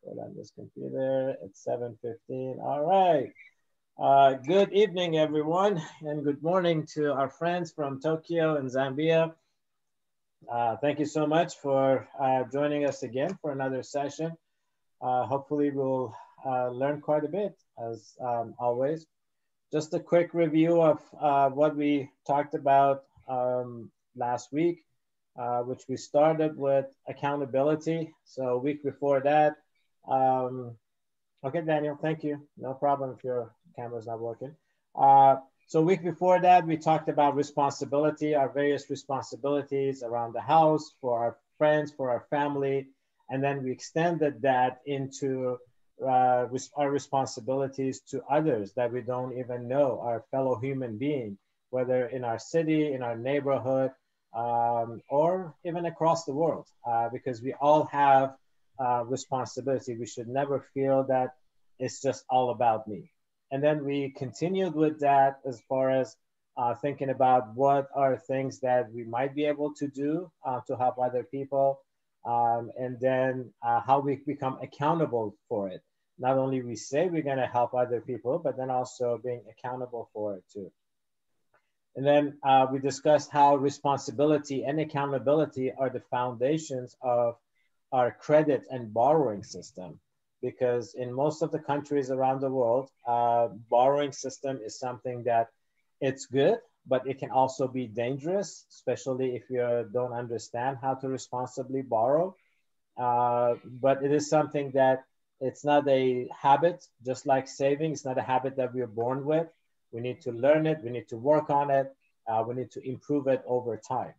put on this computer. It's 7:15. All right. Good evening, everyone, and good morning to our friends from Tokyo and Zambia. Thank you so much for joining us again for another session. Hopefully, we'll learn quite a bit, as always. Just a quick review of what we talked about last week, which we started with accountability. So a week before that, okay, Daniel, thank you. No problem if your camera's not working. So a week before that, we talked about responsibility, our various responsibilities around the house, for our friends, for our family. And then we extended that into our responsibilities to others that we don't even know, our fellow human being, whether in our city, in our neighborhood, or even across the world, because we all have responsibility. We should never feel that it's just all about me. And then we continued with that as far as thinking about what are things that we might be able to do to help other people, and then how we become accountable for it. Not only we say we're going to help other people, but then also being accountable for it too. And then we discussed how responsibility and accountability are the foundations of our credit and borrowing system. Because in most of the countries around the world, borrowing system is something that it's good, but it can also be dangerous, especially if you don't understand how to responsibly borrow. But it is something that it's not a habit, just like saving. It's not a habit that we're born with. We need to learn it. We need to work on it. We need to improve it over time.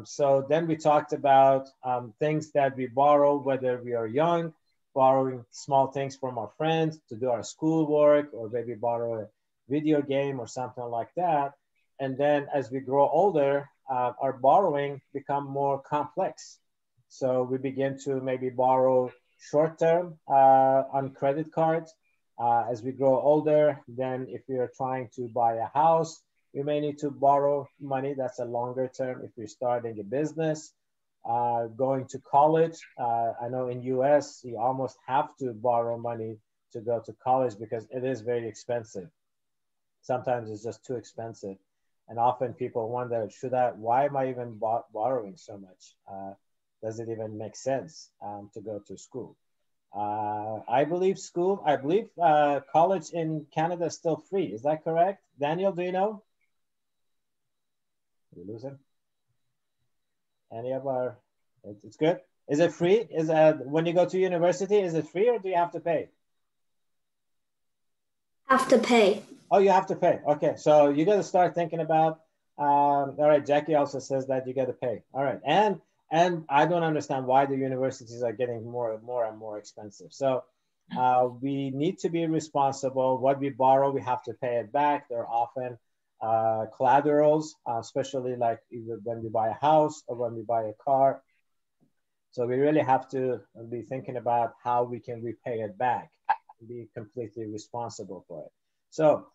So then we talked about things that we borrow, whether we are young, borrowing small things from our friends to do our schoolwork, or maybe borrow a video game or something like that. And then as we grow older, our borrowing become more complex. So we begin to maybe borrow short-term on credit cards. As we grow older, then if we are trying to buy a house, we may need to borrow money. That's a longer term. If you're starting a business, going to college. I know in US, you almost have to borrow money to go to college because it is very expensive. Sometimes it's just too expensive. And often people wonder, why am I even borrowing so much? Does it even make sense to go to school? I believe college in Canada is still free. Is that correct? Daniel, do you know? Did we lose him? Any of our, it's good. Is it free? Is when you go to university, is it free or do you have to pay? Have to pay. Oh, you have to pay. Okay, so you got to start thinking about. All right, Jackie also says that you got to pay. All right, and I don't understand why the universities are getting more and more expensive. So we need to be responsible. What we borrow, we have to pay it back. They're often collaterals, especially like when we buy a house or when we buy a car. So we really have to be thinking about how we can repay it back and be completely responsible for it. So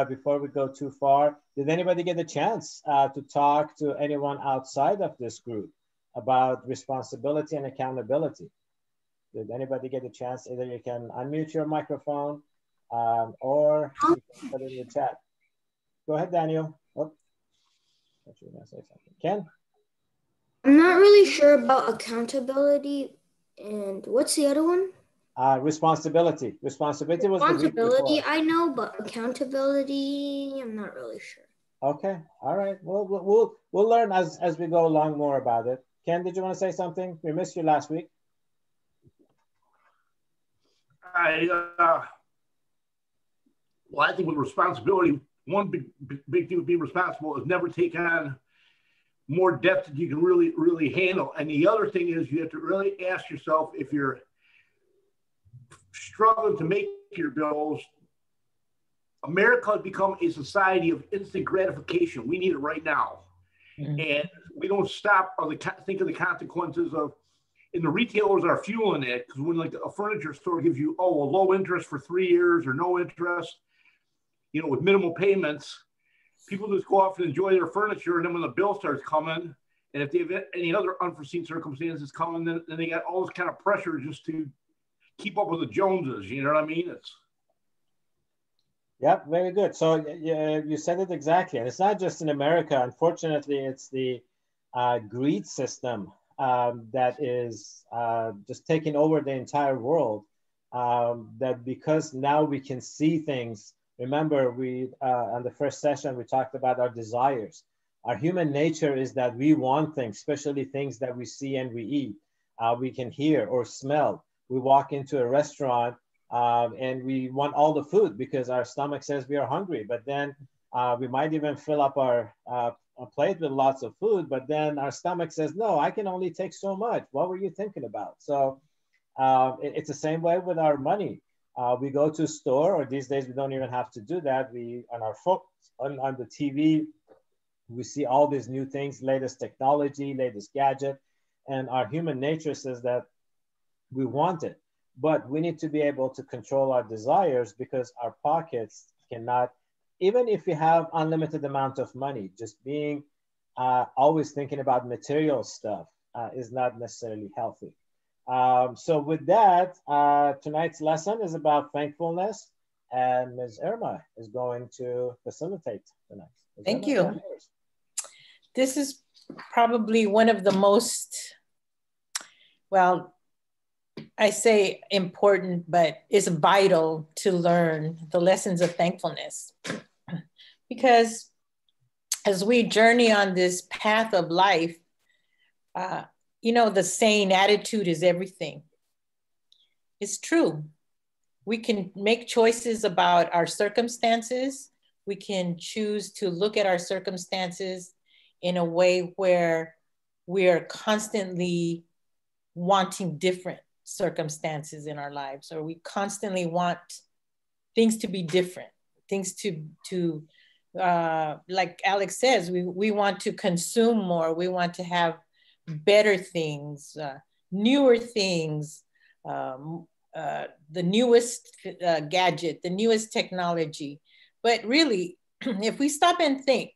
before we go too far, did anybody get a chance to talk to anyone outside of this group about responsibility and accountability? Did anybody get a chance? Either you can unmute your microphone or you can put it in the chat. Go ahead, Daniel. Oh, I thought you were going to say something. Ken? I'm not really sure about accountability. And what's the other one? Responsibility. Responsibility was the week before. Responsibility, I know, but accountability, I'm not really sure. Okay. All right. We'll learn as we go along more about it. Ken, did you want to say something? We missed you last week. Well, I think with responsibility, one big thing with being responsible is never take on more debt that you can really handle. And the other thing is you have to really ask yourself, if you're struggling to make your bills, America has become a society of instant gratification. We need it right now. Mm-hmm. And we don't stop or think of the consequences of, and the retailers are fueling it, because when like a furniture store gives you, a low interest for 3 years or no interest, with minimal payments, people just go off and enjoy their furniture. And then when the bill starts coming, and if they have any other unforeseen circumstances coming, then they got all this kind of pressure just to keep up with the Joneses. You know what I mean? It's Yep, very good. So you said it exactly. And it's not just in America. Unfortunately, it's the greed system that is just taking over the entire world. That because now we can see things. Remember, we on the first session, we talked about our desires. Our human nature is that we want things, especially things that we see and we eat. We can hear or smell. We walk into a restaurant and we want all the food because our stomach says we are hungry. But then we might even fill up our plate with lots of food, but then our stomach says, no, I can only take so much. What were you thinking about? So it's the same way with our money. We go to a store, or these days we don't even have to do that. We, on our phones, on the TV, we see all these new things, latest technology, latest gadget, and our human nature says that we want it. But we need to be able to control our desires because our pockets cannot, even if we have unlimited amount of money, just being always thinking about material stuff is not necessarily healthy. So with that, tonight's lesson is about thankfulness, and Ms. Irma is going to facilitate tonight. Thank you. This is probably one of the most, well, I say important, but it's vital to learn the lessons of thankfulness. Because as we journey on this path of life, you know, the saying, attitude is everything. It's true. We can make choices about our circumstances. We can choose to look at our circumstances in a way where we are constantly wanting different circumstances in our lives, or we constantly want things to be different, things to like Alex says, we want to consume more. We want to have better things, newer things, the newest gadget, the newest technology. But really, if we stop and think,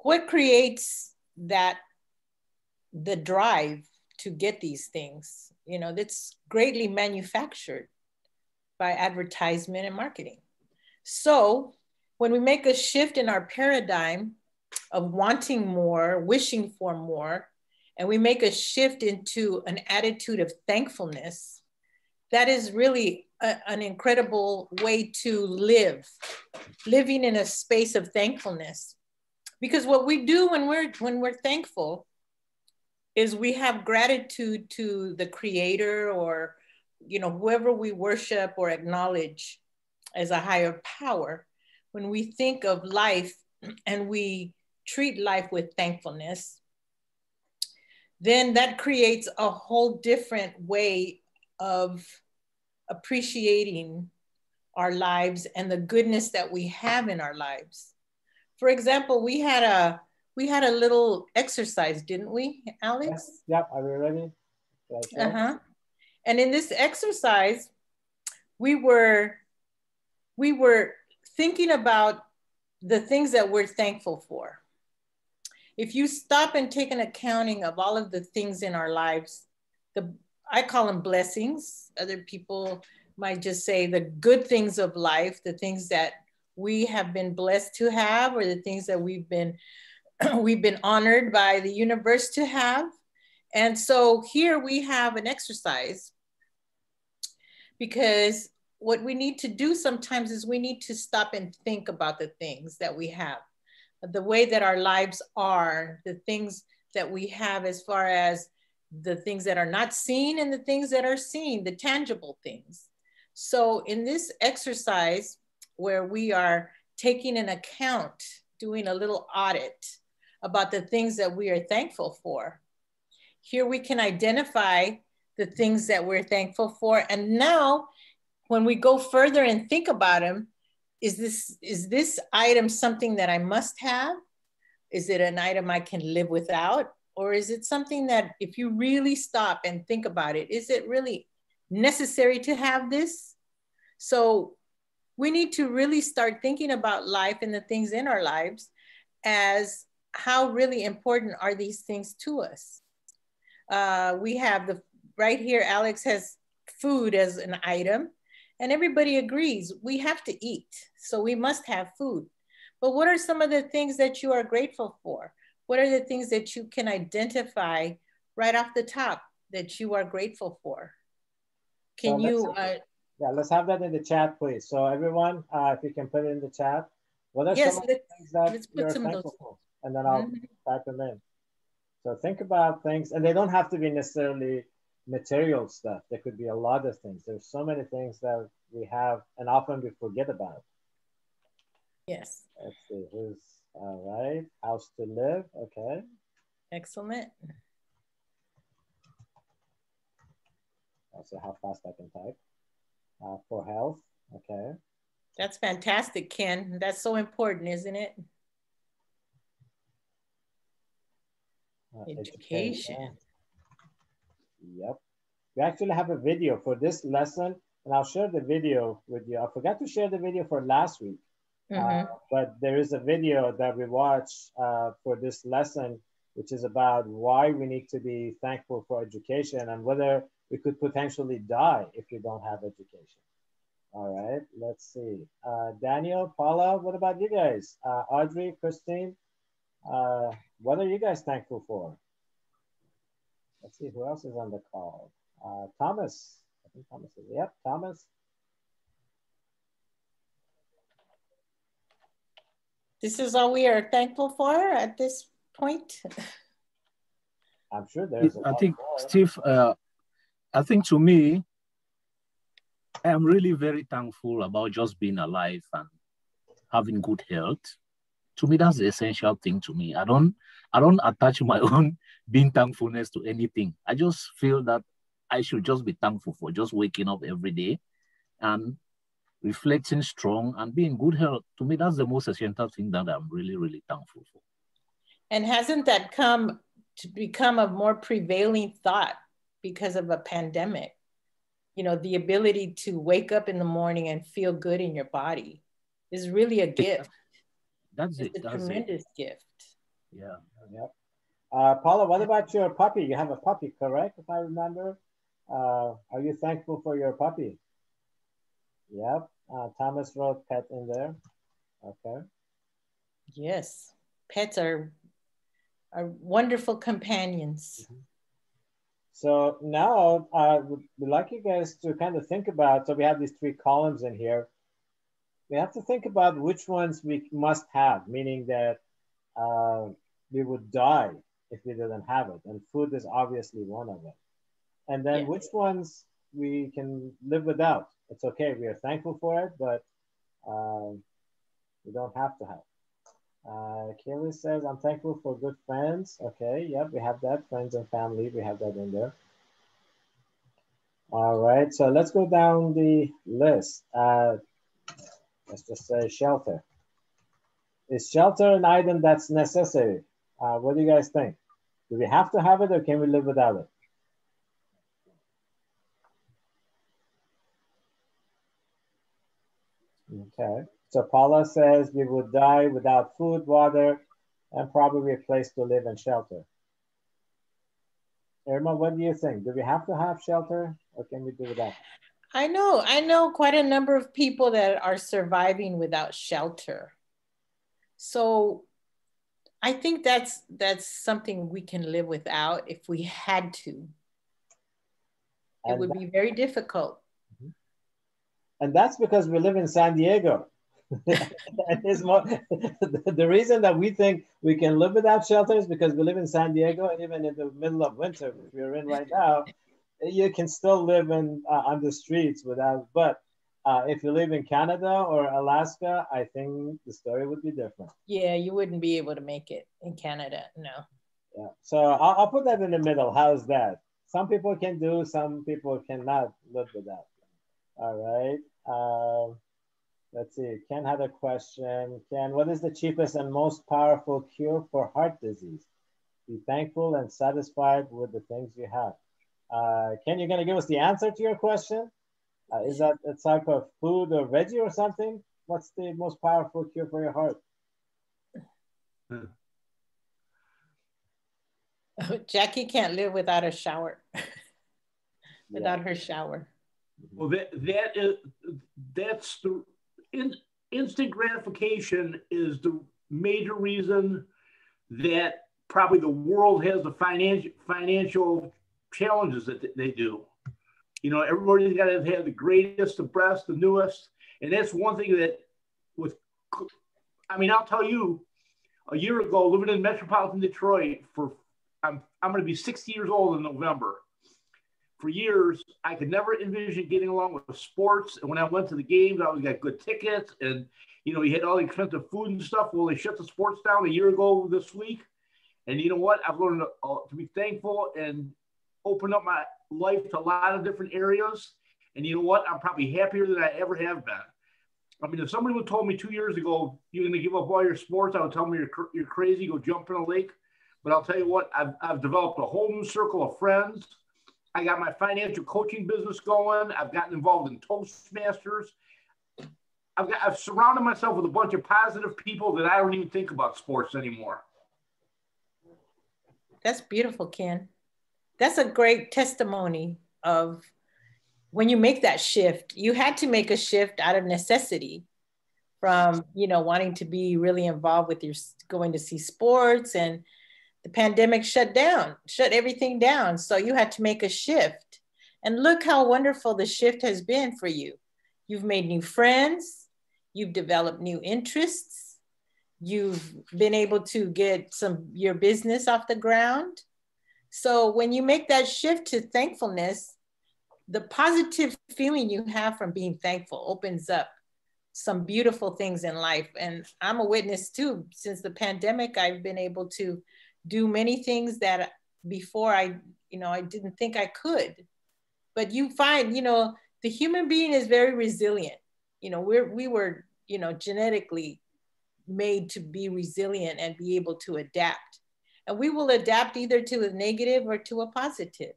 what creates the drive to get these things? You know, that's greatly manufactured by advertisement and marketing. So when we make a shift in our paradigm of wanting more, wishing for more, and we make a shift into an attitude of thankfulness, that is really an incredible way to live, living in a space of thankfulness. Because what we do when we're thankful is we have gratitude to the creator, or, you know, whoever we worship or acknowledge as a higher power. When we think of life and we treat life with thankfulness, then that creates a whole different way of appreciating our lives and the goodness that we have in our lives. For example, we had a little exercise, didn't we, Alex? Yep. Are we ready? And in this exercise, we were thinking about the things that we're thankful for. If you stop and take an accounting of all of the things in our lives, I call them blessings. Other people might just say the good things of life, the things that we have been blessed to have, or the things that we've been honored by the universe to have. And so here we have an exercise, because what we need to do sometimes is we need to stop and think about the things that we have, the way that our lives are, the things that we have as far as the things that are not seen and the things that are seen, the tangible things. So in this exercise where we are taking an account, doing a little audit about the things that we are thankful for, here we can identify the things that we're thankful for. And now when we go further and think about them, is this item something that I must have? Is it an item I can live without? Or is it something that, if you really stop and think about it, is it really necessary to have this? So we need to really start thinking about life and the things in our lives as how really important are these things to us. We have right here, Alex has food as an item, and everybody agrees we have to eat, so we must have food. But what are some of the things that you are grateful for? What are the things that you can identify right off the top that you are grateful for? Can you? Yeah, let's have that in the chat, please. So everyone, if you can put it in the chat, what are Yes, some of the things that let's put you're some thankful of those. for? And then I'll type them in. So think about things, and they don't have to be necessarily material stuff. There could be a lot of things. There's so many things that we have, and often we forget about. Yes. Let's see, who's all right? House to live, okay. Excellent. I'll see how fast I can type. For health, okay. That's fantastic, Ken. That's so important, isn't it? Education. Yep. We actually have a video for this lesson, and I'll share the video with you. I forgot to share the video for last week, but there is a video that we watched for this lesson, which is about why we need to be thankful for education and whether we could potentially die if we don't have education. All right, let's see. Daniel, Paula, what about you guys? Audrey, Christine, what are you guys thankful for? Let's see who else is on the call. Thomas, I think Thomas is, yep, Thomas. This is all we are thankful for at this point. I'm sure there's a lot I think, more. Steve, I think to me, I am really very thankful about just being alive and having good health. To me, that's the essential thing to me. I don't attach my own being thankfulness to anything. I just feel that I should just be thankful for just waking up every day and reflecting strong and being good health. To me, that's the most essential thing that I'm really, really thankful for. And hasn't that come to become a more prevailing thought because of a pandemic? You know, the ability to wake up in the morning and feel good in your body is really a gift. That's it's it. a tremendous gift. Yeah. Yep. Paula, what about your puppy? You have a puppy, correct? If I remember. Are you thankful for your puppy? Yep. Thomas wrote pet in there. Okay. Yes. Pets are wonderful companions. So now we'd like you guys to kind of think about, so we have these 3 columns in here. We have to think about which ones we must have, meaning that we would die if we didn't have it. And food is obviously one of them. And then which ones we can live without. It's okay, we are thankful for it, but we don't have to have it. Kaylee says, I'm thankful for good friends. Okay, yep, we have that. Friends and family, we have that in there. All right, so let's go down the list. Let's just say shelter. Is shelter an item that's necessary? What do you guys think? Do we have to have it or can we live without it? Okay, so Paula says we would die without food, water, and probably a place to live and shelter. Irma, what do you think? Do we have to have shelter or can we do without? I know quite a number of people that are surviving without shelter. So I think that's something we can live without if we had to. It would be very difficult. And that's because we live in San Diego. The reason that we think we can live without shelter is because we live in San Diego, and even in the middle of winter, which we're in right now, you can still live on the streets without. But if you live in Canada or Alaska, I think the story would be different. Yeah, you wouldn't be able to make it in Canada, no. Yeah, so I'll put that in the middle. How's that? Some people can do, some people cannot live without. All right. Let's see. Ken had a question. Ken, what is the cheapest and most powerful cure for heart disease? Be thankful and satisfied with the things you have. Ken, you're going to give us the answer to your question? Is that a type of food or veggie or something? What's the most powerful cure for your heart? Jackie can't live without a shower. Without her shower. Well, that's the instant gratification is the major reason that probably the world has the financial challenges that they do. You know, everybody's got to have the greatest, the best, the newest, and that's one thing that with. I mean, I'll tell you, a year ago, living in metropolitan Detroit I'm going to be 60 years old in November. For years, I could never envision getting along with sports. And when I went to the games, I always got good tickets. And, you know, you had all the expensive food and stuff. Well, they shut the sports down a year ago this week. And you know what? I've learned to be thankful and open up my life to a lot of different areas. And you know what? I'm probably happier than I ever have been. I mean, if somebody would have told me 2 years ago, you're going to give up all your sports, I would tell them you're crazy, go jump in a lake. But I'll tell you what, I've developed a whole new circle of friends. I got my financial coaching business going. I've gotten involved in Toastmasters. I've surrounded myself with a bunch of positive people that I don't even think about sports anymore. That's beautiful, Ken. That's a great testimony of when you make that shift. You had to make a shift out of necessity from, you know, wanting to be really involved with your going to see sports, and the pandemic shut everything down. So you had to make a shift. And look how wonderful the shift has been for you. You've made new friends. You've developed new interests. You've been able to get your business off the ground. So when you make that shift to thankfulness, the positive feeling you have from being thankful opens up some beautiful things in life. And I'm a witness too. Since the pandemic, I've been able to do many things that before I didn't think I could. But you find, you know, the human being is very resilient. You know, we were, you know, genetically made to be resilient and be able to adapt. And we will adapt either to a negative or to a positive.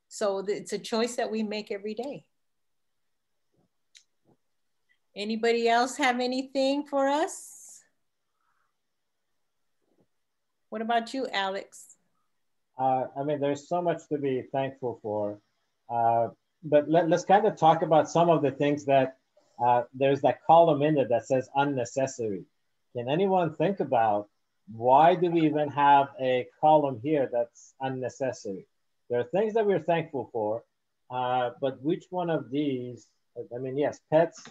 So it's a choice that we make every day. Anybody else have anything for us? What about you, Alex? I mean, there's so much to be thankful for. But let's kind of talk about some of the things that there's that column in there that says unnecessary. Can anyone think about why do we even have a column here that's unnecessary? There are things that we're thankful for, but which one of these, I mean, yes, pets,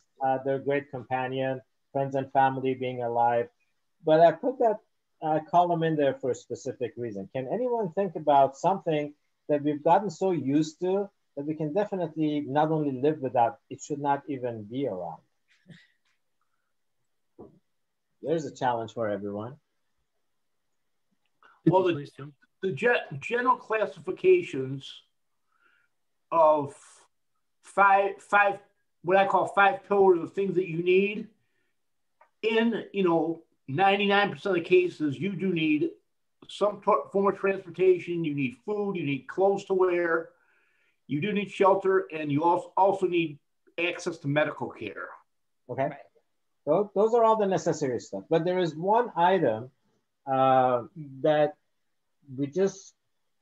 they're a great companion, friends and family, being alive, but I put that column in there for a specific reason. Can anyone think about something that we've gotten so used to that we can definitely not only live without, it should not even be around? There's a challenge for everyone. Well, the general classifications of five, what I call 5 pillars of things that you need in, you know, 99% of the cases, you do need some form of transportation. You need food. You need clothes to wear. You do need shelter, and you also need access to medical care. Okay, those are all the necessary stuff. But there is one item that we just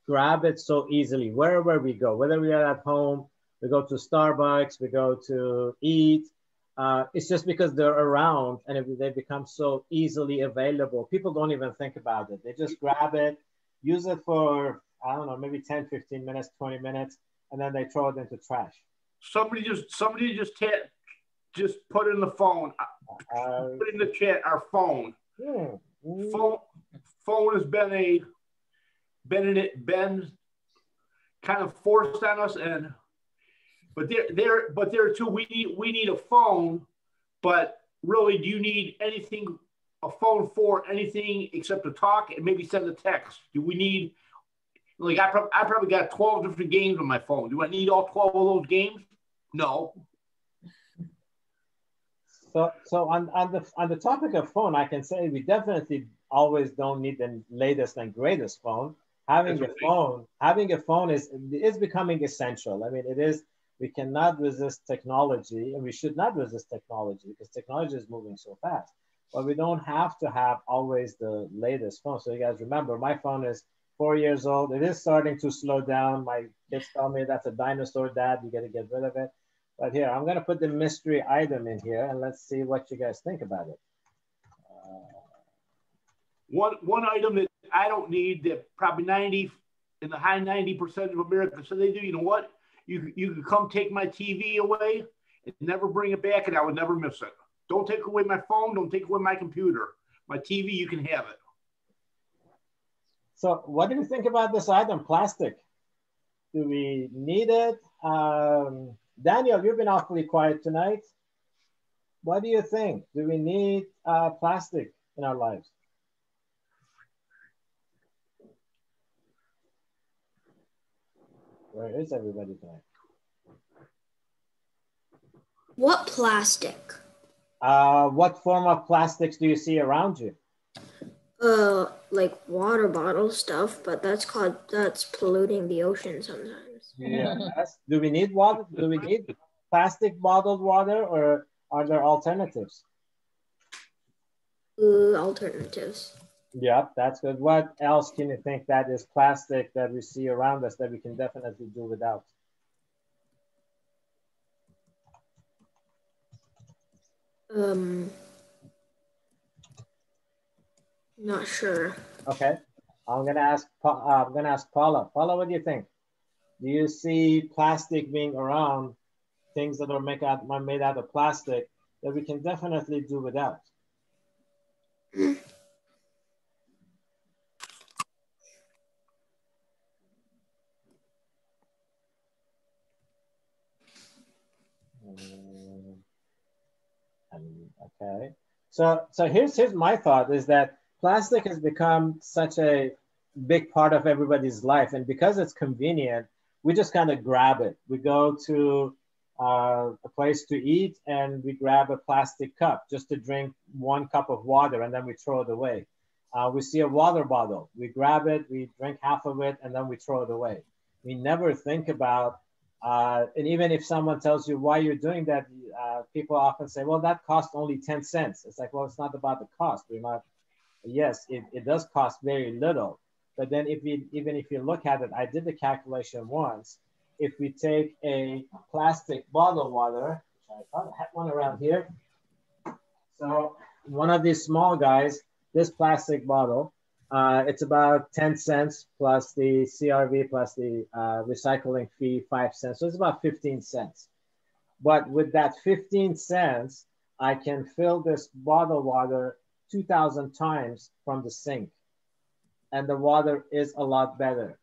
grab it so easily wherever we go, whether we are at home, we go to Starbucks, we go to eat. It's just because they're around and they become so easily available. People don't even think about it. They just grab it, use it for, I don't know, maybe 10, 15 minutes, 20 minutes, and then they throw it into trash. Somebody just put in the phone, put in the chat, our phone. Phone has been kind of forced on us, but there too, we need a phone, but really, do you need a phone for anything except to talk and maybe send a text? Do we need, like, I probably got 12 different games on my phone. Do I need all 12 of those games? No. So on the topic of phone, I can say we definitely always don't need the latest and greatest phone. Having a phone is becoming essential. I mean, it is. We cannot resist technology, and we should not resist technology because technology is moving so fast. But we don't have to have always the latest phone. So you guys remember, my phone is 4 years old. It is starting to slow down. My kids tell me that's a dinosaur, Dad. You got to get rid of it. But here, I'm going to put the mystery item in here, and let's see what you guys think about it. One item that I don't need that probably 90 in the high 90% of America. So they do, you know what? You can come take my TV away and never bring it back, and I would never miss it. Don't take away my phone. Don't take away my computer. My TV, you can have it. So what do you think about this item, plastic? Do we need it? Daniel, you've been awfully quiet tonight. What do you think? Do we need plastic in our lives? Where is everybody tonight? What plastic? What form of plastics do you see around you? Like water bottle stuff, but that's polluting the ocean sometimes. Yes. Do we need water? Do we need plastic bottled water, or are there alternatives? Alternatives. Yep, that's good. What else can you think that is plastic that we see around us that we can definitely do without? Not sure. Okay, I'm gonna ask Paula. Paula, what do you think? Do you see plastic being around, things that are made out of plastic that we can definitely do without? Okay, so here's my thought is that plastic has become such a big part of everybody's life, and because it's convenient, we just kind of grab it. We go to a place to eat and we grab a plastic cup just to drink 1 cup of water, and then we throw it away. We see a water bottle, we grab it, we drink half of it, and then we throw it away. We never think about, and even if someone tells you why you're doing that, people often say, well, that cost only 10 cents. It's like, well, it's not about the cost. Yes, it does cost very little. But then even if you look at it, I did the calculation once. If we take a plastic bottle water, which I thought I had one around here. So one of these small guys, this plastic bottle, it's about 10 cents plus the CRV plus the recycling fee, 5 cents. So it's about 15 cents. But with that 15 cents, I can fill this bottled water 2,000 times from the sink. And the water is a lot better.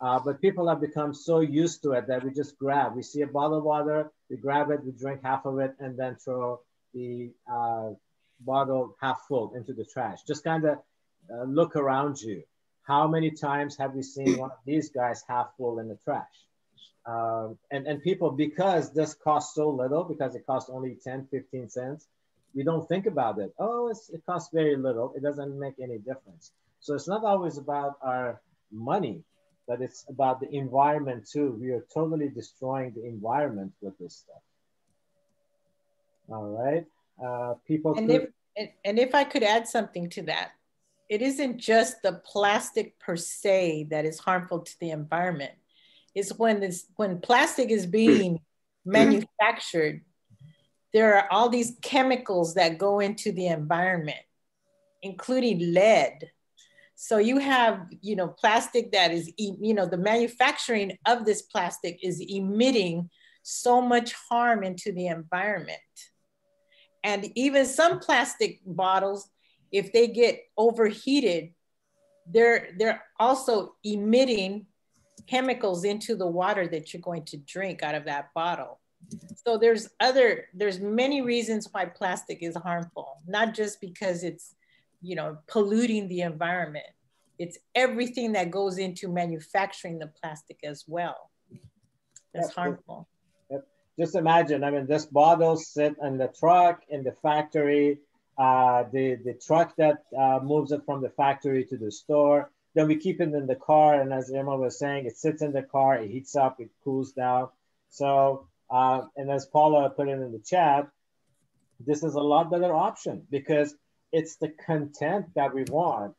But people have become so used to it that we just grab. We see a bottle of water, we grab it, we drink half of it, and then throw the bottle half full into the trash. Just kind of look around you. How many times have we seen one of these guys half full in the trash? And people, because this costs so little, because it costs only 10, 15 cents, we don't think about it. Oh, it costs very little. It doesn't make any difference. So it's not always about our money, but it's about the environment too. We are totally destroying the environment with this stuff. All right. People. And if I could add something to that, it isn't just the plastic per se that is harmful to the environment. It's when plastic is being manufactured, there are all these chemicals that go into the environment, including lead. So you have, plastic that is, the manufacturing of this plastic is emitting so much harm into the environment. And even some plastic bottles, if they get overheated, they're also emitting chemicals into the water that you're going to drink out of that bottle. So there's many reasons why plastic is harmful, not just because it's, polluting the environment. It's everything that goes into manufacturing the plastic as well. That's harmful. Just imagine, this bottle sit in the truck, in the factory, the truck that moves it from the factory to the store. Then we keep it in the car. And as Emma was saying, it sits in the car, it heats up, it cools down. So, and as Paula put it in the chat, this is a lot better option because it's the content that we want,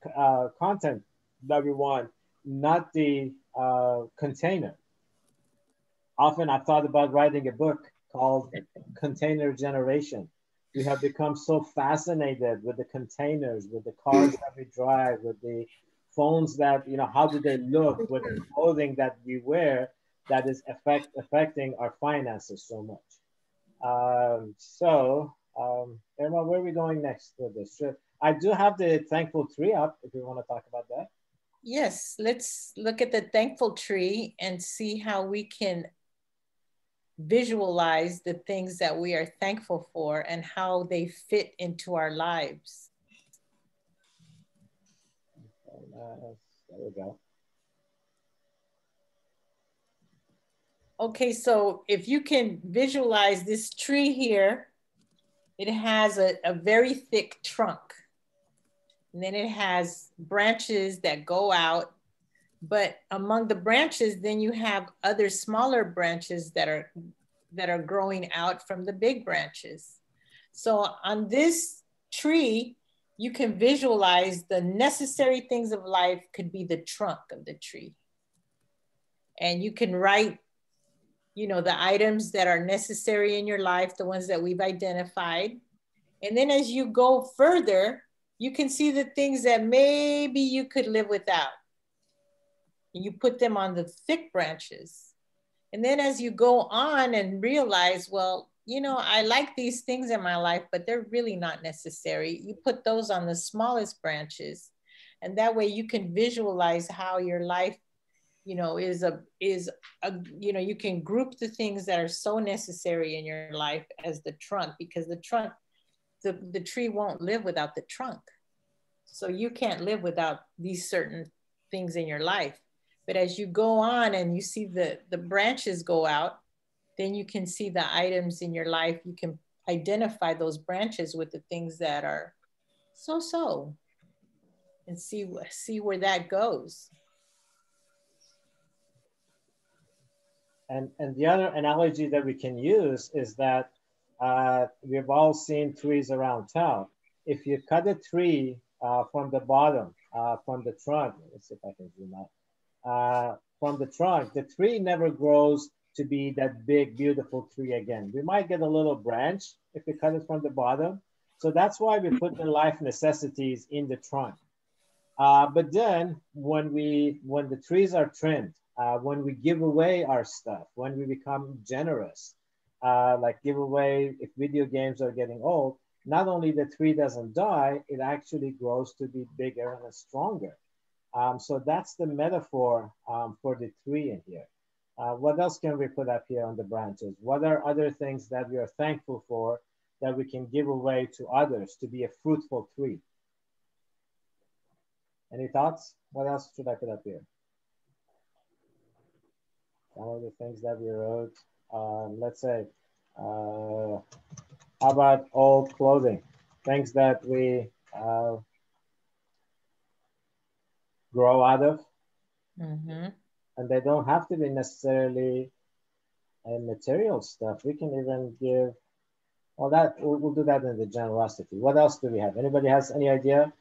not the container. Often I've thought about writing a book called Container Generation. We have become so fascinated with the containers, with the cars that we drive, with the phones that, you know, how do they look, with the clothing that we wear, that is affecting our finances so much. Irma, where are we going next with this trip? I do have the thankful tree up if you want to talk about that. Yes, let's look at the thankful tree and see how we can visualize the things that we are thankful for and how they fit into our lives. There we go. Okay, so if you can visualize this tree here, it has a very thick trunk. And then it has branches that go out. But among the branches, then you have other smaller branches that are growing out from the big branches. So on this tree, you can visualize the necessary things of life could be the trunk of the tree. And you can write, you know, the items that are necessary in your life, the ones that we've identified. And then as you go further, you can see the things that maybe you could live without. And you put them on the thick branches. And then as you go on and realize, well, you know, I like these things in my life, but they're really not necessary. You put those on the smallest branches. And that way you can visualize how your life, you know, is a, you know, you can group the things that are so necessary in your life as the trunk, because the trunk, the tree won't live without the trunk. So you can't live without these certain things in your life. But as you go on and you see the branches go out, then you can see the items in your life. You can identify those branches with the things that are so, and see where that goes. And the other analogy that we can use is that we've all seen trees around town. If you cut a tree from the bottom, from the trunk, let's see if I can zoom out, from the trunk, the tree never grows to be that big, beautiful tree again. We might get a little branch if we cut it from the bottom. So that's why we put the life necessities in the trunk. But then when the trees are trimmed, when we give away our stuff, when we become generous, like give away, if video games are getting old, not only the tree doesn't die, it actually grows to be bigger and stronger. So that's the metaphor for the tree in here. What else can we put up here on the branches? What are other things that we are thankful for that we can give away to others to be a fruitful tree? Any thoughts? What else should I put up here? Some of the things that we wrote. Let's say, how about old clothing? Things that we grow out of. Mm-hmm. And they don't have to be necessarily material stuff. We can even give, well, that we'll do that in the generosity. What else do we have? Anybody has any idea?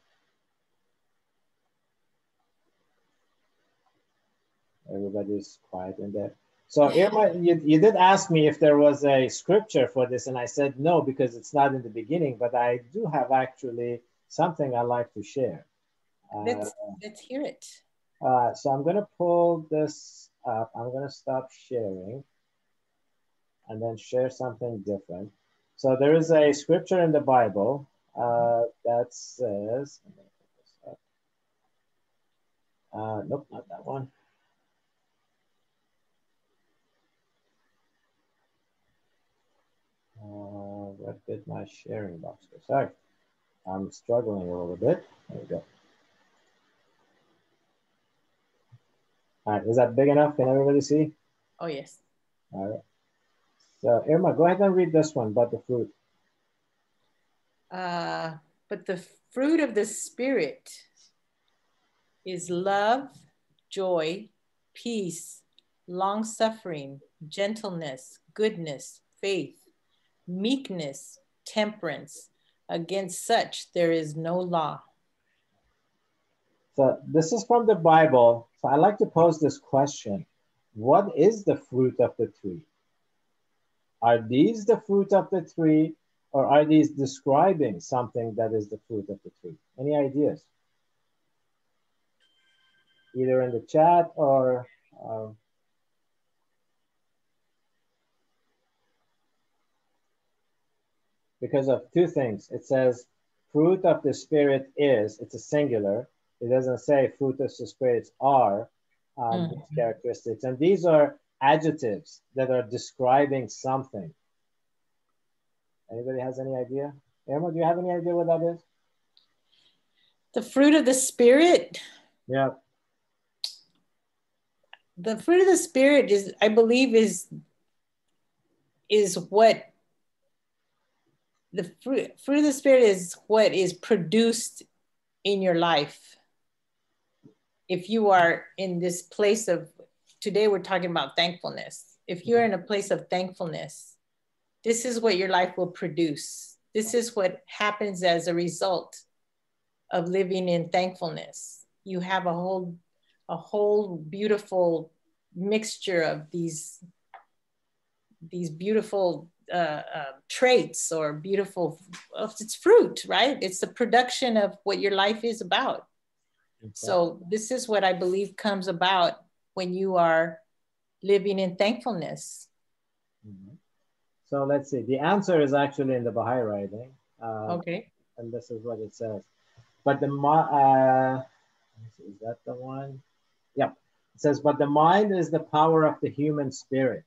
Everybody's quiet in there. So Irma, you did ask me if there was a scripture for this, and I said no, because it's not in the beginning, but I do have actually something I'd like to share. Let's hear it. So I'm going to pull this up. I'm going to stop sharing and then share something different. So there is a scripture in the Bible that says, nope, not that one. Where did my sharing box go? Sorry, I'm struggling a little bit. There we go. All right, is that big enough? Can everybody see? Oh, yes. All right. So Irma, go ahead and read this one about the fruit. But the fruit of the Spirit is love, joy, peace, long-suffering, gentleness, goodness, faith, meekness, temperance. Against such there is no law. So this is from the Bible. So I like to pose this question. What is the fruit of the tree? Are these the fruit of the tree, or are these describing something that is the fruit of the tree? Any ideas? Either in the chat or because of two things. It says fruit of the spirit is, it's a singular. It doesn't say fruit of the spirits are these characteristics. And these are adjectives that are describing something. Anybody has any idea? Emma, do you have any idea what that is? The fruit of the spirit? Yeah. The fruit of the spirit is, I believe, is what the fruit of the spirit is what is produced in your life. If you are in this place of, today we're talking about thankfulness. If you're in a place of thankfulness, this is what your life will produce. This is what happens as a result of living in thankfulness. You have a whole beautiful mixture of these beautiful traits, or beautiful, it's fruit, right? It's the production of what your life is about. Okay. So this is what I believe comes about when you are living in thankfulness. Mm-hmm. So let's see. The answer is actually in the Baha'i writing. Okay. And this is what it says. But the is that the one? Yep. It says, but the mind is the power of the human spirit.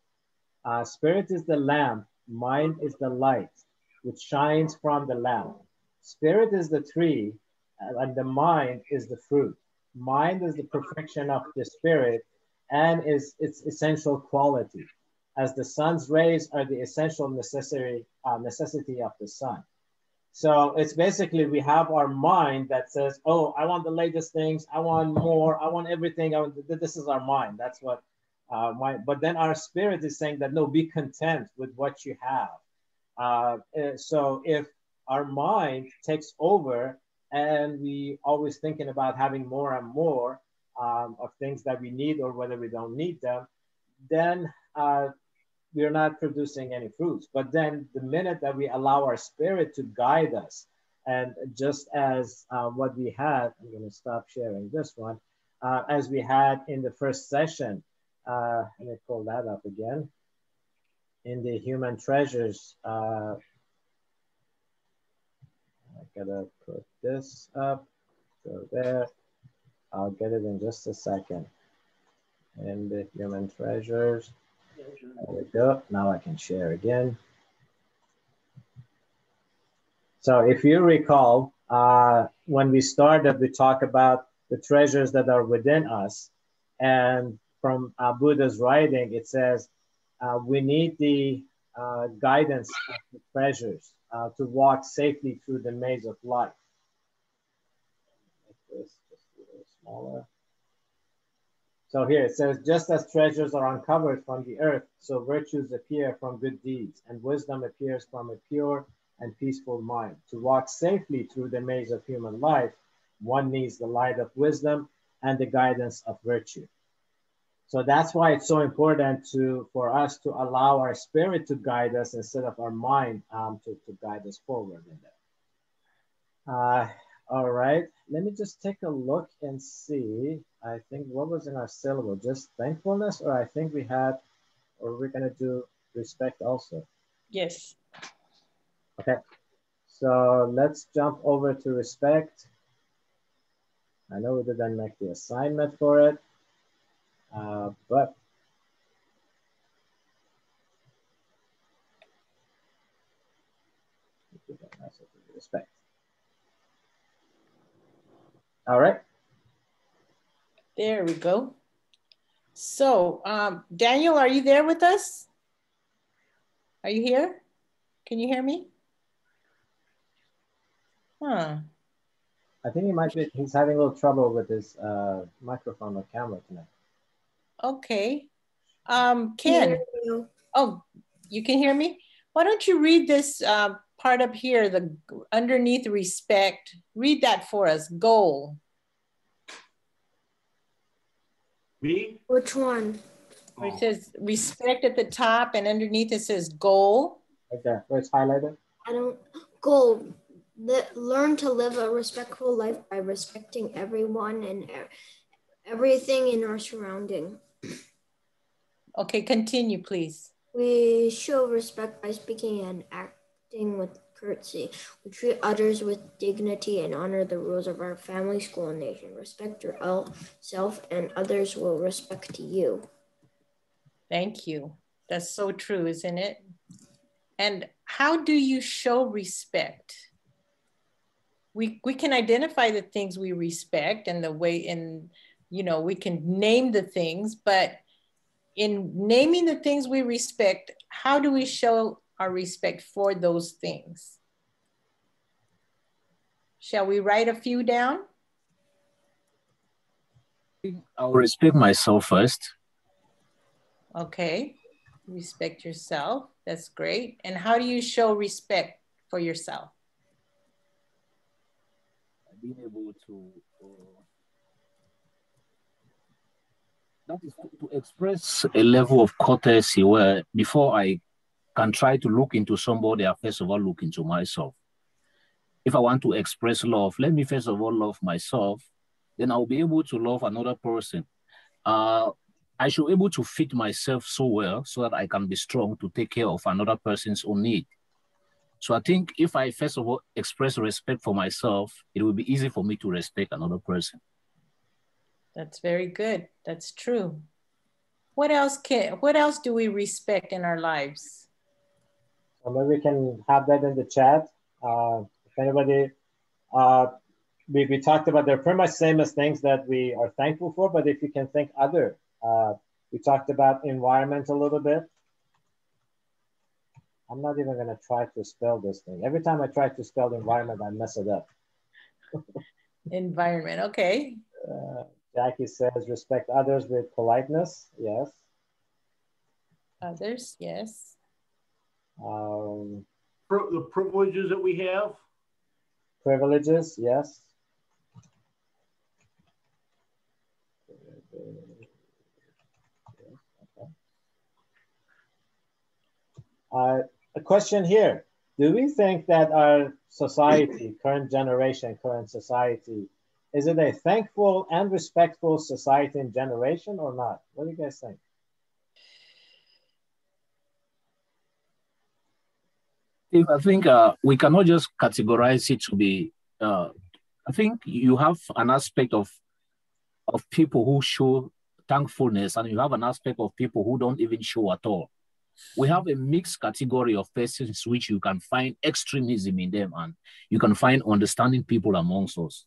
Spirit is the lamp, mind is the light, which shines from the lamp. Spirit is the tree, and the mind is the fruit. Mind is the perfection of the spirit and is its essential quality, as the sun's rays are the essential necessity of the sun. So it's basically, we have our mind that says, oh, I want the latest things, I want more, I want everything. This is our mind. That's what but then our spirit is saying that, no, be content with what you have. So if our mind takes over and we always thinking about having more and more of things that we need, or whether we don't need them, then we're not producing any fruits. But then the minute that we allow our spirit to guide us, and just as what we had, I'm going to stop sharing this one, as we had in the first session, let me pull that up again. In the human treasures, I gotta put this up, go there. I'll get it in just a second. In the human treasures, there we go. Now I can share again. So if you recall, when we started, we talked about the treasures that are within us, and from Buddha's writing, it says, we need the guidance of the treasures to walk safely through the maze of life. Like this, just a little smaller. So here it says, just as treasures are uncovered from the earth, so virtues appear from good deeds, and wisdom appears from a pure and peaceful mind. To walk safely through the maze of human life, one needs the light of wisdom and the guidance of virtue. So that's why it's so important for us to allow our spirit to guide us instead of our mind to guide us forward in that. All right, let me just take a look and see. I think what was in our syllable, just thankfulness, or I think we had, or we're gonna do respect also. Yes. Okay, so let's jump over to respect. I know we didn't make the assignment for it. But respect. All right. There we go. So, Daniel, are you there with us? Are you here? Can you hear me? Huh. I think he's having a little trouble with his microphone or camera tonight. Okay. Ken. Oh, you can hear me? Why don't you read this part up here, the underneath respect. Read that for us, goal. Me? Which one? Where it says respect at the top and underneath it says goal. Okay, where it's highlighted. I don't go. Learn to live a respectful life by respecting everyone and everything in our surrounding. Okay, continue, please. We show respect by speaking and acting with courtesy. We treat others with dignity and honor the rules of our family, school, and nation. Respect yourself, and others will respect you. Thank you. That's so true, isn't it? And how do you show respect? We can identify the things we respect and the way, and we can name the things, but in naming the things we respect, how do we show our respect for those things? Shall we write a few down? I'll respect myself first. Okay, respect yourself. That's great. And how do you show respect for yourself? Being able to that is to express a level of courtesy where before I can try to look into somebody, I first of all look into myself. If I want to express love, let me first of all love myself, then I'll be able to love another person. I should be able to fit myself so well so that I can be strong to take care of another person's own need. So I think if I first of all express respect for myself, it will be easy for me to respect another person. That's very good. That's true. What else do we respect in our lives? So maybe we can have that in the chat. If anybody, we talked about, they're pretty much same as things that we are thankful for, but if you can think other, we talked about environment a little bit. I'm not even gonna try to spell this thing. Every time I try to spell the environment, I mess it up. Environment, okay. Jackie says respect others with politeness. Yes. Others, yes. The privileges that we have. Privileges, yes. A question here. Do we think that our society, current generation, current society, is it a thankful and respectful society and generation or not? What do you guys think? I think we cannot just categorize it to be, I think you have an aspect of people who show thankfulness and you have an aspect of people who don't even show at all. We have a mixed category of persons which you can find extremism in them and you can find understanding people amongst us.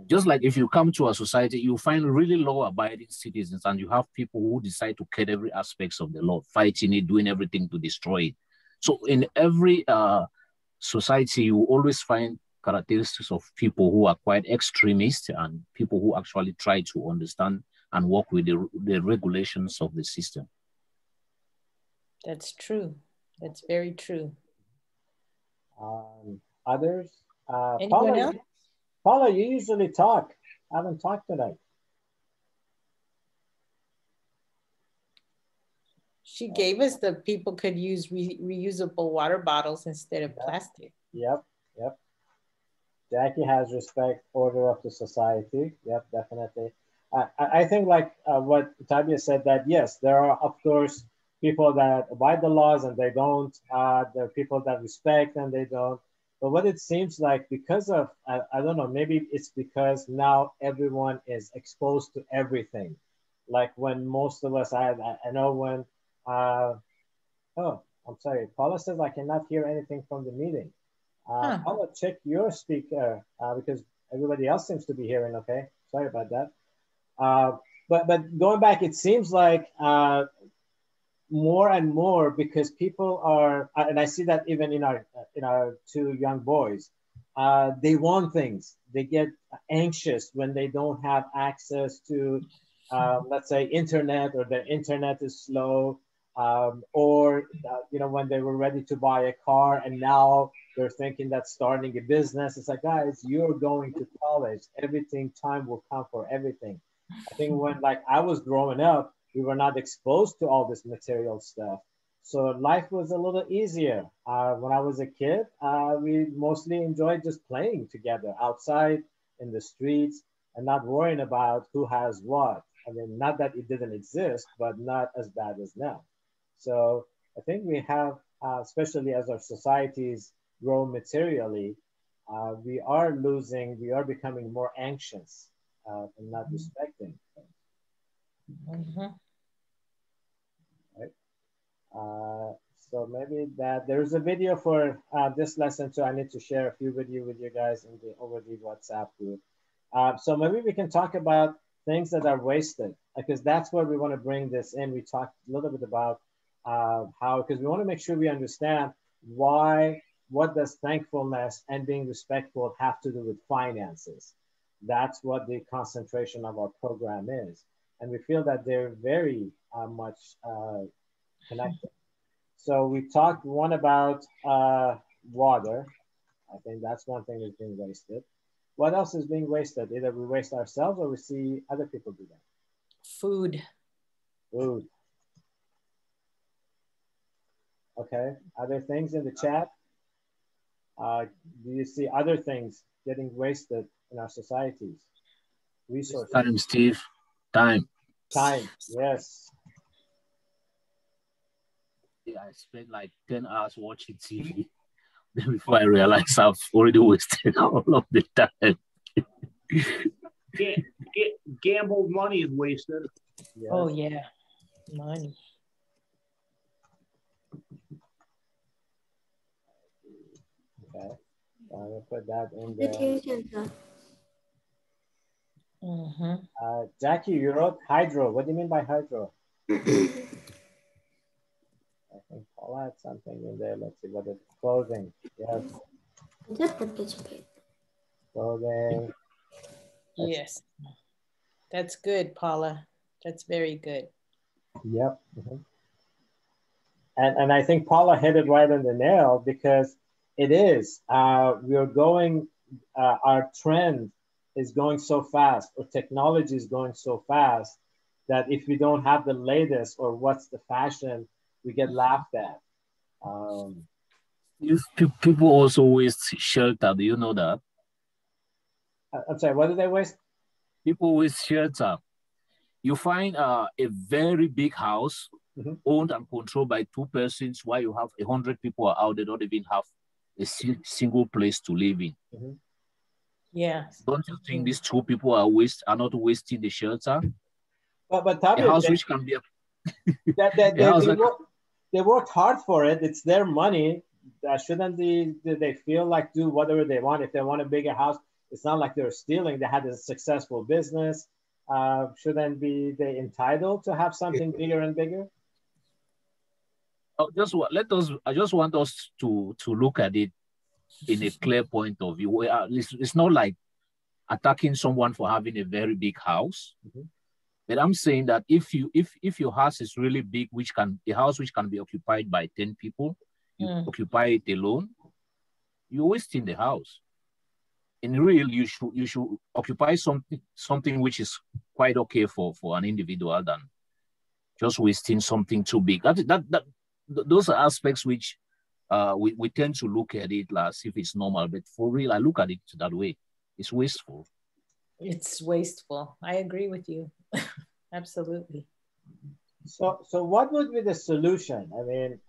Just like if you come to a society, you find really law-abiding citizens and you have people who decide to cut every aspect of the law, fighting it, doing everything to destroy it. So in every society, you always find characteristics of people who are quite extremist and people who actually try to understand and work with the regulations of the system. That's true. That's very true. Others? Anyone else? Paula, you usually talk. I haven't talked tonight. She gave us the people could use reusable water bottles instead of plastic. Yep. Jackie has respect, order of the society. Yep, definitely. I think like what Tabia said, that yes, there are of course people that abide the laws and they don't. There are people that respect and they don't. But what it seems like, because of, I don't know, maybe it's because now everyone is exposed to everything. Like when most of us, I know when, oh, I'm sorry. Paula says I cannot hear anything from the meeting. Paula, check your speaker because everybody else seems to be hearing okay. Sorry about that. But going back, it seems like more and more, because people are, and I see that even in our two young boys, they want things. They get anxious when they don't have access to, let's say, internet, or their internet is slow, or when they were ready to buy a car and now they're thinking that starting a business. It's like, guys, you're going to college. Everything, time will come for everything. I think when like I was growing up, we were not exposed to all this material stuff. So life was a little easier. When I was a kid, we mostly enjoyed just playing together outside in the streets and not worrying about who has what. I mean, not that it didn't exist, but not as bad as now. So I think we have, especially as our societies grow materially, we are becoming more anxious and not respecting things. Mhm. Right? So maybe that there's a video for this lesson too. I need to share a few video with you guys in the over the WhatsApp group. So maybe we can talk about things that are wasted because that's where we want to bring this in. We talked a little bit about how, because we want to make sure we understand why, what does thankfulness and being respectful have to do with finances? That's what the concentration of our program is. And we feel that they're very much connected. So we talked one about water. I think that's one thing that's being wasted. What else is being wasted? Either we waste ourselves or we see other people do that. Food. Food. Okay. Other things in the chat? Do you see other things getting wasted in our societies? Resources. Time, Steve. Time. Time. Yes. Yeah, I spent like 10 hours watching TV. Then before I realized I've already wasted all of the time. Gambled money is wasted. Yes. Oh, yeah. Money. Okay. I'm going to put that in there. Jackie, you wrote hydro. What do you mean by hydro? I think Paula had something in there. Let's see what it's clothing. Yes. Clothing. Yes. That's good, Paula. That's very good. Yep. And I think Paula hit it right on the nail because it is. We're going, our trend is going so fast, or technology is going so fast that if we don't have the latest or what's the fashion, we get laughed at. People also waste shelter. Do you know that? I'm sorry, what do they waste? People waste shelter. You find a very big house owned and controlled by two persons while you have 100 people out there don't even have a single place to live in. Yeah. Don't you think these two people are not wasting the shelter? But Tabi, a house which can be they worked hard for it. It's their money. Shouldn't they feel like do whatever they want? If they want a bigger house, it's not like they're stealing. They had a successful business. Shouldn't they entitled to have something bigger and bigger? I just want us to look at it in a clear point of view. It's not like attacking someone for having a very big house. But I'm saying that if your house is really big, a house which can be occupied by 10 people, you occupy it alone, you're wasting the house. In real, you should occupy something which is quite okay for an individual than just wasting something too big. Those are aspects which we tend to look at it as if it's normal, but for real, I look at it that way. It's wasteful. It's wasteful. I agree with you. Absolutely. So what would be the solution? I mean,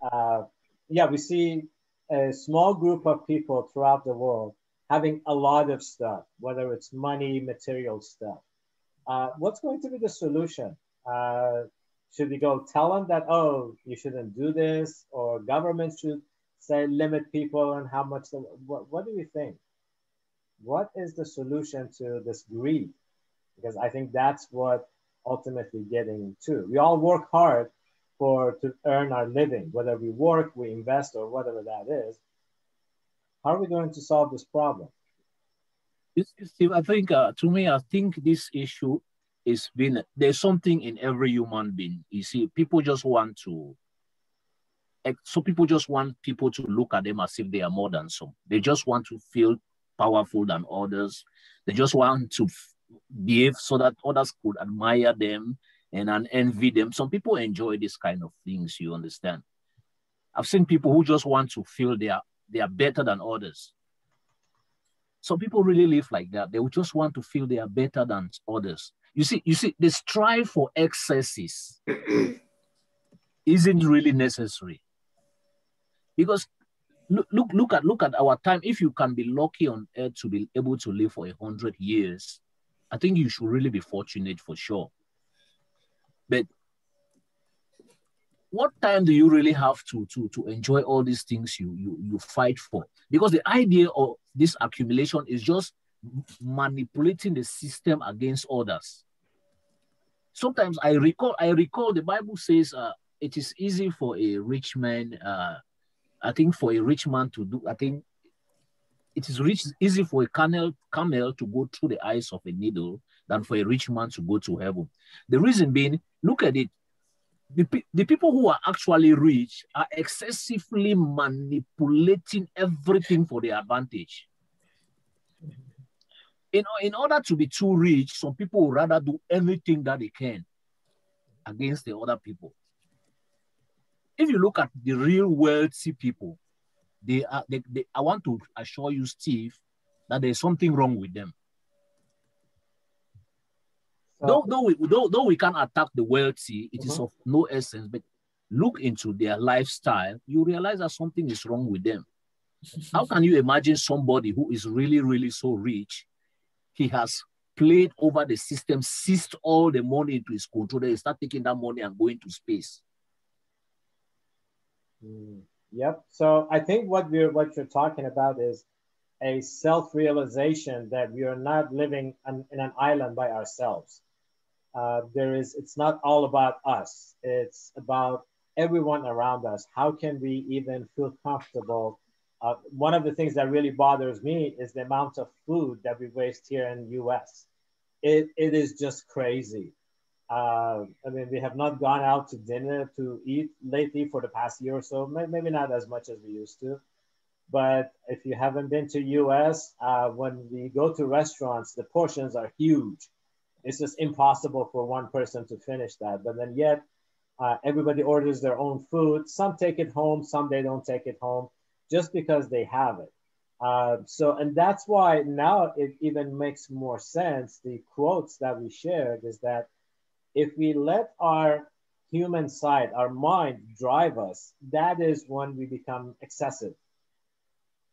we see a small group of people throughout the world having a lot of stuff, whether it's money, material stuff. What's going to be the solution? Should we go tell them that, oh, you shouldn't do this, or government should say limit people and how much? What do you think? What is the solution to this greed? Because I think that's what ultimately getting to. We all work hard to earn our living, whether we work, we invest, or whatever that is. How are we going to solve this problem? Steve, I think I think this issue is there's something in every human being. You see, people just want people to look at them as if they are more than some. They just want to feel powerful than others. They just want to behave so that others could admire them and envy them. Some people enjoy this kind of things, you understand. I've seen people who just want to feel they are better than others. Some people really live like that. They will just want to feel they are better than others. You see, the strive for excesses isn't really necessary. Because look at our time. If you can be lucky on earth to be able to live for 100 years, I think you should really be fortunate for sure. But what time do you really have to enjoy all these things you fight for? Because the idea of this accumulation is just manipulating the system against others. Sometimes I recall the Bible says it is easy for a rich man. I think for a rich man to do. I think it is easy for a camel to go through the eyes of a needle than for a rich man to go to heaven. The reason being, look at it. The people who are actually rich are excessively manipulating everything for their advantage. In order to be too rich, some people would rather do anything that they can against the other people. If you look at the real wealthy people, I want to assure you, Steve, that there's something wrong with them. So, though we can't attack the wealthy, it is of no essence, but look into their lifestyle, you realize that something is wrong with them. How can you imagine somebody who is really, really so rich? He has played over the system, seized all the money into his control, then he start taking that money and going to space. Yep. So I think what you're talking about is a self-realization that we are not living in an island by ourselves. It's not all about us. It's about everyone around us. How can we even feel comfortable? One of the things that really bothers me is the amount of food that we waste here in the US. It is just crazy. I mean, we have not gone out to dinner to eat lately for the past year or so, maybe not as much as we used to. But if you haven't been to US, when we go to restaurants, the portions are huge. It's just impossible for one person to finish that. But then yet, everybody orders their own food. Some take it home, some they don't take it home, just because they have it. And that's why now it even makes more sense. The quotes that we shared is that if we let our human side, our mind drive us, that is when we become excessive.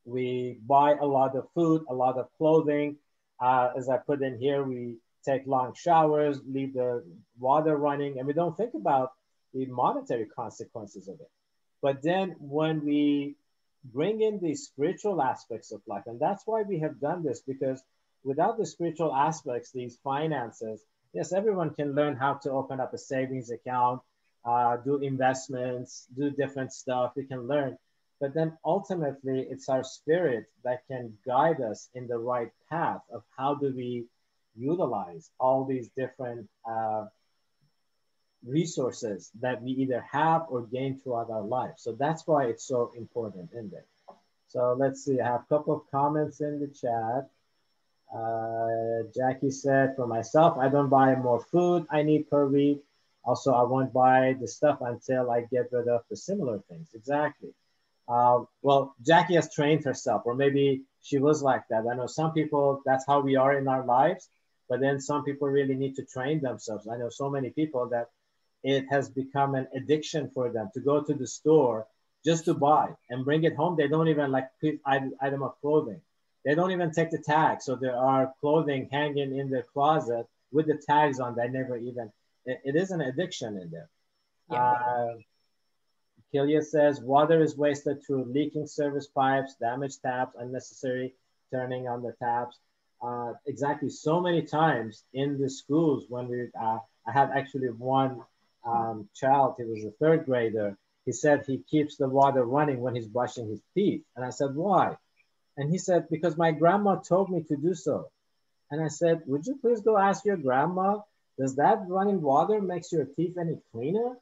We buy a lot of food, a lot of clothing. As I put in here, we take long showers, leave the water running, and we don't think about the monetary consequences of it. But then when we bring in the spiritual aspects of life, and that's why we have done this, because without the spiritual aspects, these finances, yes, everyone can learn how to open up a savings account, do investments, do different stuff. We can learn. But then ultimately, it's our spirit that can guide us in the right path of how do we utilize all these different resources that we either have or gain throughout our life. So that's why it's so important in there. So let's see, I have a couple of comments in the chat. Jackie said, for myself, I don't buy more food I need per week. Also, I won't buy the stuff until I get rid of the similar things. Exactly. Well, Jackie has trained herself, or maybe she was like that. I know some people, that's how we are in our lives, but then some people really need to train themselves. I know so many people that it has become an addiction for them to go to the store just to buy and bring it home. They don't even like pick item of clothing. They don't even take the tag. So there are clothing hanging in their closet with the tags on. They never even, it is an addiction in there. Yeah. Kilia says, water is wasted through leaking service pipes, damaged taps, unnecessary turning on the taps. Exactly. So many times in the schools when I had actually one child, he was a third grader. He said he keeps the water running when he's brushing his teeth. And I said, why? And he said, because my grandma told me to do so. And I said, would you please go ask your grandma, does that running water makes your teeth any cleaner?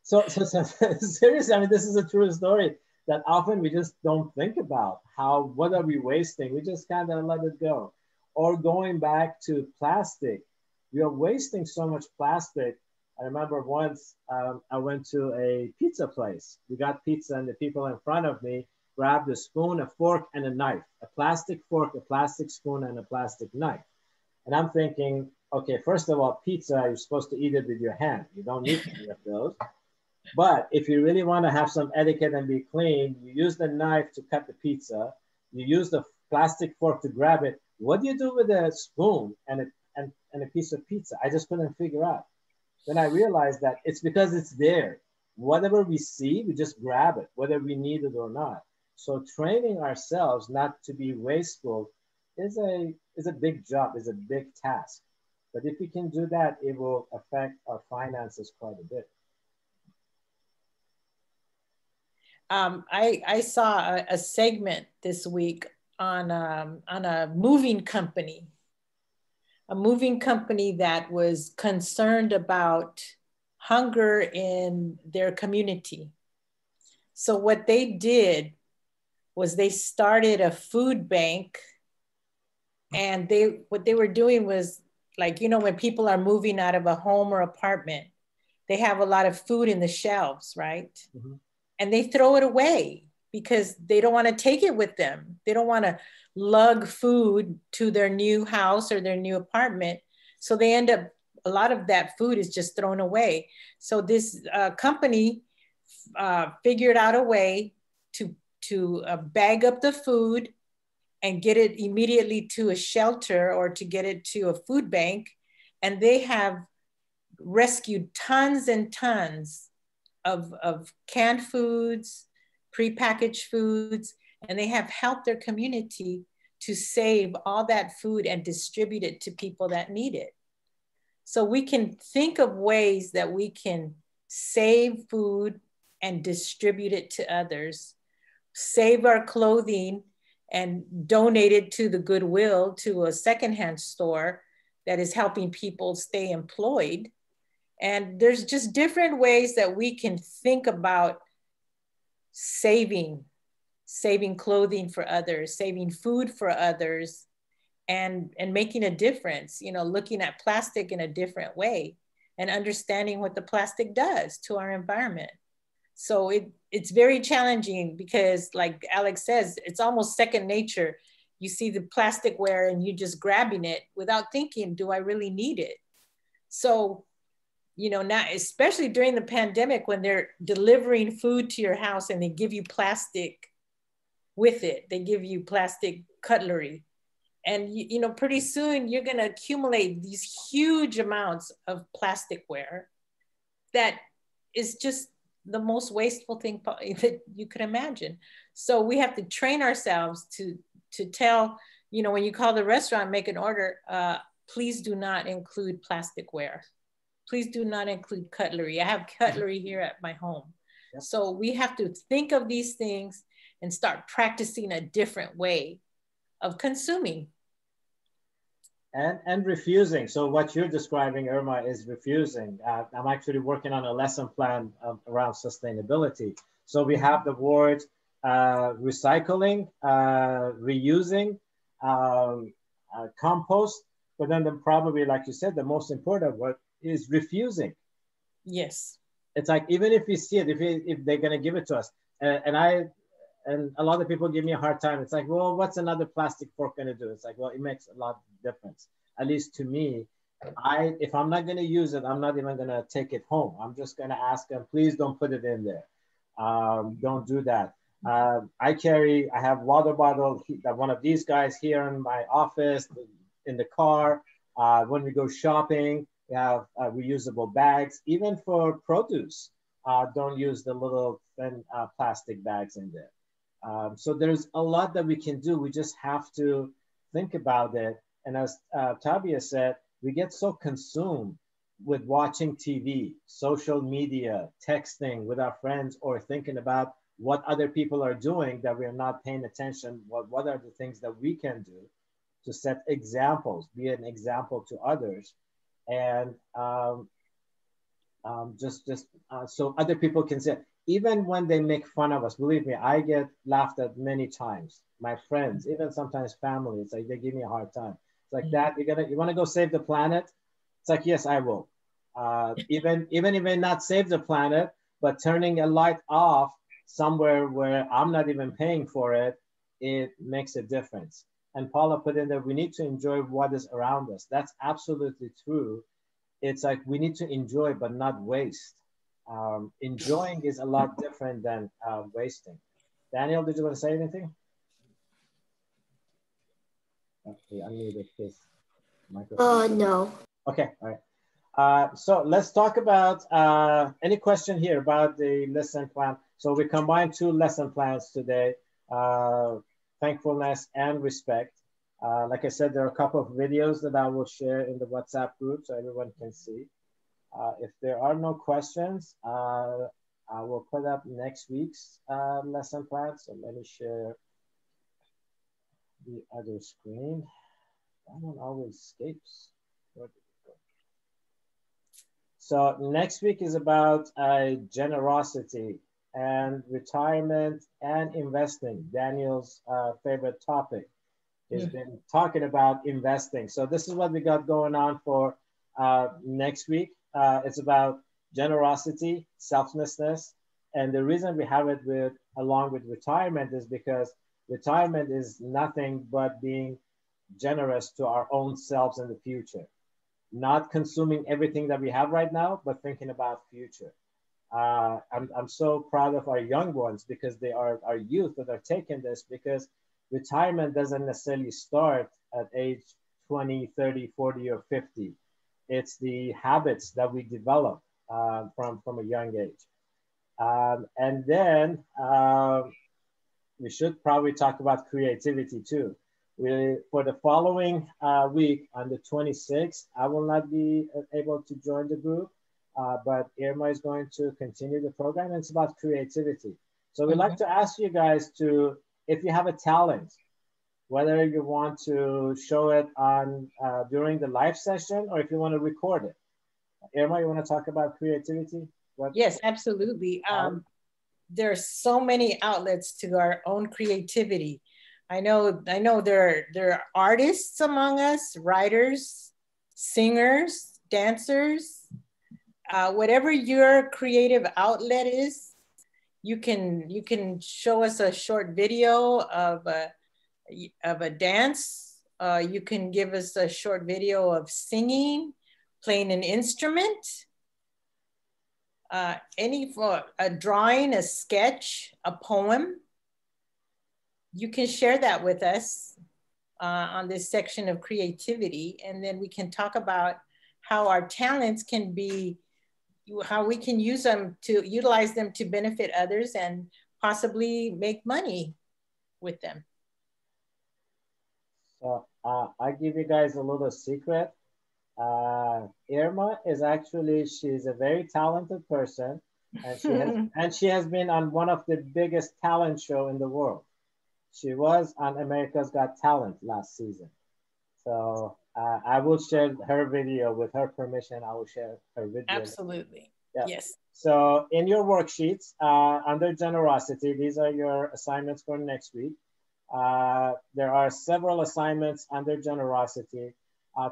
So seriously, I mean, this is a true story that often we just don't think about what are we wasting? We just kind of let it go. or going back to plastic. We are wasting so much plastic. I remember once I went to a pizza place. We got pizza and the people in front of me grabbed a spoon, a fork, and a knife. A plastic fork, a plastic spoon, and a plastic knife. And I'm thinking, okay, first of all, pizza, you're supposed to eat it with your hand. You don't need any of those. But if you really want to have some etiquette and be clean, you use the knife to cut the pizza. You use the plastic fork to grab it. What do you do with a spoon and a piece of pizza? I just couldn't figure out. Then I realized that it's because it's there. Whatever we see, we just grab it, whether we need it or not. So training ourselves not to be wasteful is a big job, is a big task. But if we can do that, it will affect our finances quite a bit. I saw a segment this week on a moving company that was concerned about hunger in their community. So what they did was they started a food bank, and what they were doing was, like, you know, when people are moving out of a home or apartment, they have a lot of food in the shelves, right? Mm-hmm. And they throw it away because they don't want to take it with them. They don't want to lug food to their new house or their new apartment. So they end up, a lot of that food is just thrown away. So this company figured out a way to bag up the food and get it immediately to a shelter or to get it to a food bank. And they have rescued tons and tons of canned foods, prepackaged foods, and they have helped their community to save all that food and distribute it to people that need it. So we can think of ways that we can save food and distribute it to others, save our clothing and donate it to the Goodwill, to a secondhand store that is helping people stay employed. And there's just different ways that we can think about saving clothing for others, saving food for others, and making a difference, you know, looking at plastic in a different way and understanding what the plastic does to our environment. So it's very challenging because, like Alex says, it's almost second nature. You see the plasticware and you're just grabbing it without thinking, do I really need it? So, you know, now, especially during the pandemic, when they're delivering food to your house and they give you plastic with it, they give you plastic cutlery. And, you know, pretty soon you're going to accumulate these huge amounts of plasticware that is just the most wasteful thing that you could imagine. So we have to train ourselves to tell, you know, when you call the restaurant, make an order, please do not include plasticware. Please do not include cutlery. I have cutlery here at my home. Yep. So we have to think of these things and start practicing a different way of consuming. And refusing. So what you're describing, Irma, is refusing. I'm actually working on a lesson plan around sustainability. So we have the word recycling, reusing, compost, but then probably, like you said, the most important word is refusing. Yes. It's like, even if we see it, if they're going to give it to us, and a lot of people give me a hard time. It's like, well, what's another plastic fork going to do? It's like, well, it makes a lot of difference. At least to me, if I'm not going to use it, I'm not even going to take it home. I'm just going to ask them, please don't put it in there. Don't do that. I have water bottle, one of these guys here in my office, in the car. When we go shopping, we have reusable bags. Even for produce, don't use the little thin plastic bags in there. So there's a lot that we can do. We just have to think about it. And as Tabia said, we get so consumed with watching TV, social media, texting with our friends, or thinking about what other people are doing that we're not paying attention. What are the things that we can do to set examples, be an example to others, and so other people can say, even when they make fun of us, believe me, I get laughed at many times. My friends, even sometimes family, it's like they give me a hard time. It's like that. You want to go save the planet? It's like, yes, I will. Even if it may not save the planet, but turning a light off somewhere where I'm not even paying for it, it makes a difference. And Paula put in there, we need to enjoy what is around us. That's absolutely true. It's like we need to enjoy, but not waste. Enjoying is a lot different than wasting. Daniel, did you want to say anything? Okay, unmuted his microphone. No. Okay, all right. So let's talk about any question here about the lesson plan. So we combined two lesson plans today, thankfulness and respect. Like I said, there are a couple of videos that I will share in the WhatsApp group so everyone can see. If there are no questions, I will put up next week's lesson plan. So let me share the other screen. That one always escapes. Where did it go? So next week is about generosity and retirement and investing. Daniel's favorite topic. He's been talking about investing. So this is what we got going on for next week. It's about generosity, selflessness. And the reason we have it along with retirement is because retirement is nothing but being generous to our own selves in the future. Not consuming everything that we have right now, but thinking about future. I'm so proud of our young ones because they are our youth that are taking this, because retirement doesn't necessarily start at age 20, 30, 40, or 50. It's the habits that we develop from a young age. And then we should probably talk about creativity too. For the following week on the 26th, I will not be able to join the group, but Irma is going to continue the program, and it's about creativity. So we'd like to ask you guys to, if you have a talent, whether you want to show it on during the live session or if you want to record it. Irma, you want to talk about creativity? Yes, absolutely. There are so many outlets to our own creativity. I know there are artists among us, writers, singers, dancers, whatever your creative outlet is, you can show us a short video of a dance. You can give us a short video of singing, playing an instrument, a drawing, a sketch, a poem. You can share that with us on this section of creativity, and then we can talk about how our talents can be, how we can utilize them to benefit others and possibly make money with them. So I give you guys a little secret. Irma is she's a very talented person, and she has been on one of the biggest talent show in the world. She was on America's Got Talent last season. So I will share her video with her permission. I will share her video. Absolutely. Yeah. Yes. So in your worksheets, under generosity, these are your assignments for next week. There are several assignments under generosity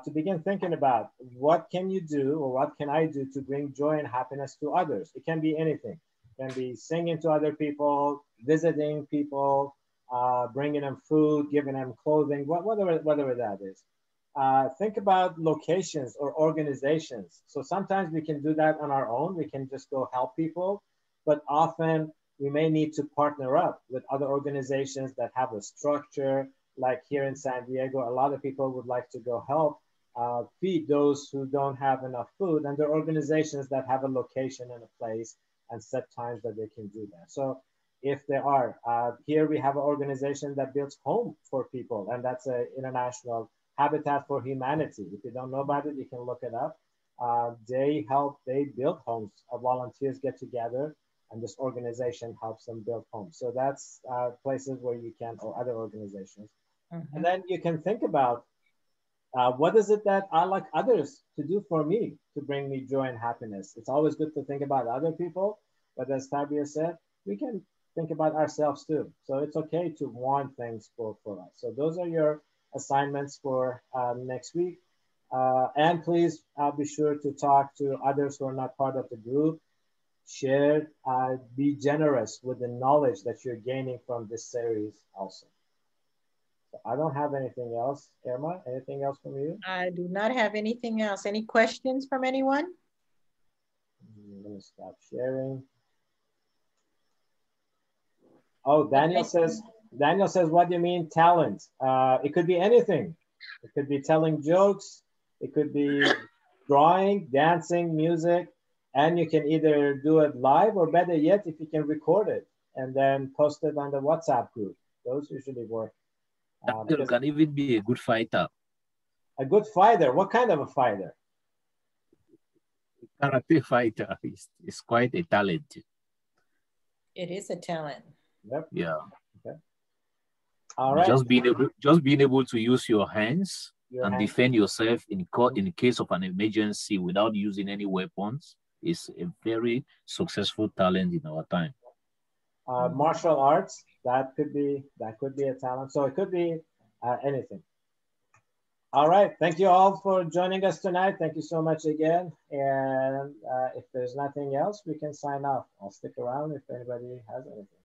to begin thinking about what can you do or what can I do to bring joy and happiness to others. It can be anything. It can be singing to other people, visiting people, bringing them food, giving them clothing, whatever that is. Think about locations or organizations. So sometimes we can do that on our own. We can just go help people, but often we may need to partner up with other organizations that have a structure. Like here in San Diego, a lot of people would like to go help feed those who don't have enough food. And there are organizations that have a location and a place and set times that they can do that. So if there are, here we have an organization that builds home for people, and that's an international Habitat for Humanity. If you don't know about it, you can look it up. They build homes. Volunteers get together, and this organization helps them build homes. So that's places where you can, or other organizations. Mm-hmm. And then you can think about what is it that I like others to do for me to bring me joy and happiness. It's always good to think about other people, but as Fabia said, we can think about ourselves too. So it's okay to want things for us. So those are your assignments for next week. And please be sure to talk to others who are not part of the group. Share, be generous with the knowledge that you're gaining from this series also. So I don't have anything else. Irma, anything else from you? I do not have anything else. Any questions from anyone? I'm going to stop sharing. Oh, Daniel says, what do you mean talent? It could be anything. It could be telling jokes. It could be drawing, dancing, music. And you can either do it live or better yet, if you can record it and then post it on the WhatsApp group. Those usually work. You can even be a good fighter. A good fighter? What kind of a fighter? Karate fighter is quite a talent. It is a talent. Yep. Yeah. Okay. All right. Just being able to use your hands and defend yourself in case of an emergency without using any weapons is a very successful talent in our time. Martial arts, that could be a talent. So it could be anything. All right. Thank you all for joining us tonight. Thank you so much again. And if there's nothing else, we can sign off. I'll stick around if anybody has anything.